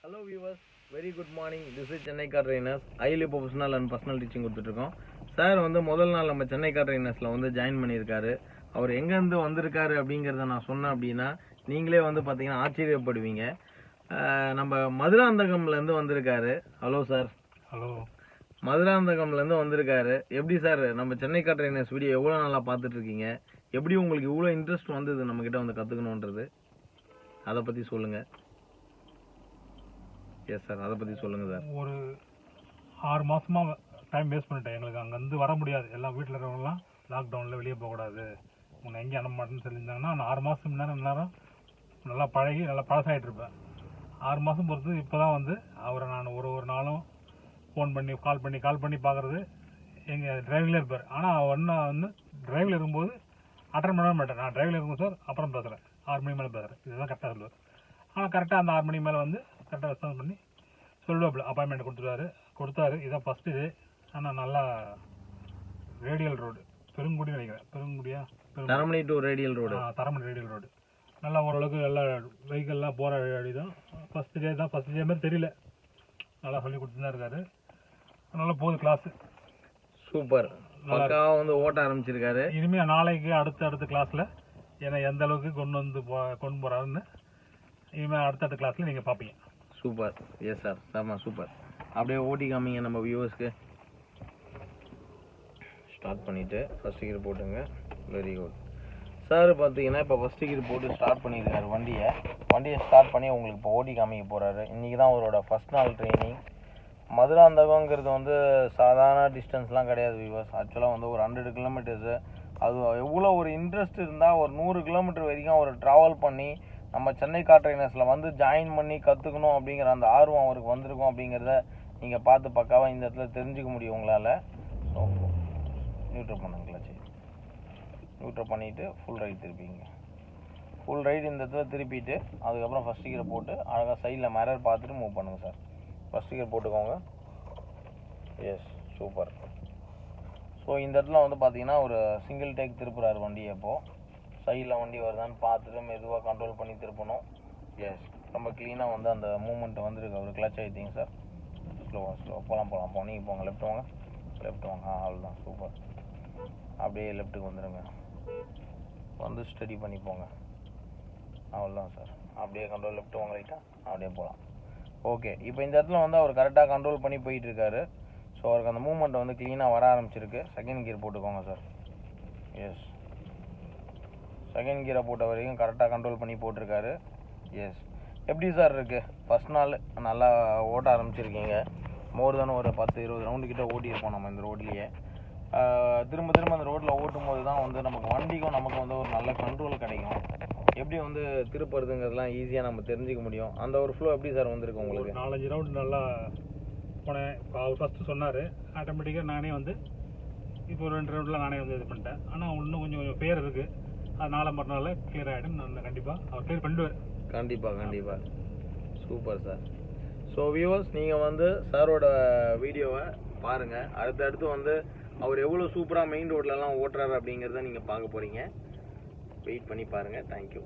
Hello viewers, very good morning. This is Chennai car trainers. Highly professional and personal teaching கொடுத்துட்டு sir வந்து முதல் நாள் நம்ம Chennai car ட்ரெயினர்ஸ்ல வந்து ஜாயின் பண்ணியிருக்காரு. அவர் எங்க இருந்து வந்திருக்காரு அப்படிங்கறத நான் சொன்னேன் அப்படின்னா நீங்களே வந்து பாத்தீங்கன்னா ஆச்சரியப்படுவீங்க. நம்ம மதுராந்தகம்ல இருந்து வந்திருக்காரு. Hello sir. ஹலோ. மதுராந்தகம்ல இருந்து வந்திருக்காரு. எப்படி சார் நம்ம சென்னை கார் ட்ரெயினர்ஸ் வீடியோ எவ்வளவு நாளா பார்த்துட்டு இருக்கீங்க? எப்படி உங்களுக்கு இவ்வளவு இன்ட்ரெஸ்ட் வந்தது நம்ம கிட்ட வந்து கத்துக்கணும்ன்றது அதை பத்தி சொல்லுங்க. எஸ் சார், அதை பற்றி சொல்லுங்கள் சார். ஒரு 6 மாதமாக டைம் வேஸ்ட் பண்ணிட்டேன். எங்களுக்கு அங்கேருந்து வர முடியாது. எல்லாம் வீட்டில் இருக்கிறவங்களாம் லாக்டவுனில் வெளியே போகக்கூடாது, உன்னை எங்கேயும் அனுப்ப மாட்டேன்னு சொல்லியிருந்தாங்கன்னா நான் 6 மாதம் நேரம் நல்லா பழகி நல்லா பழசாகிட்டு இருப்பேன். 6 மாதம் பொறுத்து இப்போ தான் வந்து அவரை நான் ஒரு நாளும் ஃபோன் பண்ணி கால் பண்ணி பார்க்குறது. எங்கள் டிரைவிங்கில் இருப்பார். ஆனால் ஒன்றா வந்து டிரைவில் இருக்கும்போது அட்டன் பண்ண மாட்டேன். நான் டிரைவில் இருக்கும் சார், அப்புறம் பேசுகிறேன், 6 மணி மேலே பேசுகிறேன், இதுதான் கரெக்டாக சொல்லுவார். ஆனால் கரெக்டாக அந்த 6 மணி மேலே வந்து கரெக்டாக ரெஸ்பான்ஸ் பண்ணி சொல்லுவாப்பில் அப்பாயின்மெண்ட் கொடுத்தாரு. இதான் ஃபஸ்ட்டு இது. ஆனால் நல்லா ரேடியல் ரோடு, பெருங்குடி நினைக்கிறேன், Taramani to radial road, Taramani radial road. நல்லா ஓரளவுக்கு எல்லா வெஹிக்கல்லாம் போகிற வழி தான். ஃபஸ்ட்டு டே மாதிரி தெரியல, நல்லா சொல்லி கொடுத்துதான் இருக்காரு. நல்லா போகுது கிளாஸு. சூப்பர். நல்லா வந்து ஓட்ட ஆரம்பிச்சிருக்காரு. இனிமேல் நாளைக்கு அடுத்த கிளாஸில் ஏன்னா எந்த அளவுக்கு கொண்டு போகிறாருன்னு இனிமேல் அடுத்த கிளாஸில் நீங்கள் பார்ப்பீங்க. சூப்பர். எஸ் சார், ஆமாம் சூப்பர். அப்படியே ஓட்டி காமிங்க நம்ம வியூவர்ஸ்க்கு. ஸ்டார்ட் பண்ணிவிட்டு ஃபஸ்ட்டு கீர் போட்டுங்க. Very good sir. பார்த்தீங்கன்னா இப்போ ஃபஸ்ட்டு கீர் போட்டு ஸ்டார்ட் பண்ணியிருக்காரு வண்டியை ஸ்டார்ட் பண்ணி உங்களுக்கு இப்போ ஓட்டி காமிக்க போகிறாரு. இன்றைக்கி தான் அவரோட ஃபஸ்ட் நாள் ட்ரைனிங். மதுராந்தகங்கிறது வந்து சாதாரண டிஸ்டன்ஸ்லாம் கிடையாது வியூவர்ஸ். ஆக்சுவலாக வந்து ஒரு 100 கிலோமீட்டர்ஸு. அது எவ்வளோ ஒரு இன்ட்ரெஸ்ட் இருந்தால் ஒரு 100 கிலோமீட்டர் வரைக்கும் அவர் ட்ராவல் பண்ணி நம்ம சென்னை கார் ட்ரெயினர்ஸில் வந்து ஜாயின் பண்ணி கற்றுக்கணும் அப்படிங்கிற அந்த ஆர்வம் அவருக்கு வந்திருக்கும் அப்படிங்கிறத நீங்கள் பார்த்து பக்காவாக இந்த இடத்துல தெரிஞ்சுக்க முடியும் உங்களால். ஸோ நியூட்ரல் பண்ணுங்களா, சரி நியூட்ரல் பண்ணிவிட்டு ஃபுல் ரைட் திருப்பிங்க. ஃபுல் ரைட் இந்த இடத்துல திருப்பிட்டு அதுக்கப்புறம் ஃபஸ்ட் கீரை போட்டு அழகாக சைடில் மிரர் பார்த்துட்டு மூவ் பண்ணுங்கள் சார். ஃபஸ்ட் கீர் போட்டுக்கோங்க. Yes super. ஸோ இந்த இடத்துல வந்து பார்த்தீங்கன்னா ஒரு சிங்கிள் டேக் திருப்புறாரு வண்டியை. அப்போது சைடில் வண்டி வருதான்னு பார்த்துட்டு மெதுவாக கண்ட்ரோல் பண்ணி திருப்பணும். எஸ் ரொம்ப க்ளீனாக வந்து அந்த மூமெண்ட்டு வந்துருக்கு. அவர் கிளச் ஆகிட்டீங்க சார். ஸ்லோவாக போகலாம். நீங்கள் போங்க, லெஃப்ட் வாங்க. அவ்வளோதான், சூப்பர். அப்படியே லெஃப்ட்டுக்கு வந்துடுங்க. வந்து ஸ்டடி பண்ணி போங்க. அவ்வளோதான் சார். அப்படியே கண்ட்ரோல் லெஃப்ட் வாங்க, ரைட்டாக அப்படியே போகலாம். ஓகே, இப்போ இந்த இடத்துல வந்து அவர் கரெக்டாக கண்ட்ரோல் பண்ணி போயிட்டுருக்காரு. ஸோ அவருக்கு அந்த மூமெண்ட் வந்து க்ளீனாக வர ஆரம்பிச்சிருக்கு. செகண்ட் கியர் போட்டுக்கோங்க சார். எஸ் செகண்ட் கியரை போட்ட வரைக்கும் கரெக்டாக கண்ட்ரோல் பண்ணி போட்டிருக்காரு. எஸ் எப்படி சார் இருக்குது? ஃபஸ்ட் நாள் நல்லா ஓட்ட ஆரம்பிச்சிருக்கீங்க. மோர் தென் ஒரு 10-20 ரவுண்டு கிட்ட ஓட்டியிருப்போம் நம்ம இந்த ரோட்லேயே. திரும்ப அந்த ரோட்டில் ஓட்டும் போது தான் வந்து நமக்கு வண்டிக்கும் நமக்கு வந்து ஒரு நல்ல கண்ட்ரோல் கிடைக்கும். எப்படி வந்து திருப்புறதுங்கிறதுலாம் ஈஸியாக நம்ம தெரிஞ்சிக்க முடியும். அந்த ஒரு ஃப்ளோ எப்படி சார் வந்திருக்கு உங்களுக்கு? 4-5 ரவுண்டு நல்லா போனேன். இப்போ அவர் ஃபஸ்ட்டு சொன்னார், ஆட்டோமேட்டிக்காக நானே வந்து இப்போ 2 ரவுண்டில் நானே வந்து இது பண்ணிட்டேன். ஆனால் இன்னும் கொஞ்சம் பேர் இருக்குது. அது 4 மறுநாள் கிளியர் ஆகிடும். நான் கண்டிப்பாக அவர் கிளியர் பண்ணிடுவார். கண்டிப்பாக சூப்பர் சார். ஸோ வியூவர்ஸ், நீங்கள் வந்து சாரோட வீடியோவை பாருங்கள். அடுத்தடுத்து வந்து அவர் எவ்வளோ சூப்பராக மெயின் ரோட்லலாம் ஓட்டுறாரு அப்படிங்கிறத நீங்கள் பார்க்க போகிறீங்க. வெயிட் பண்ணி பாருங்கள். தேங்க்யூ.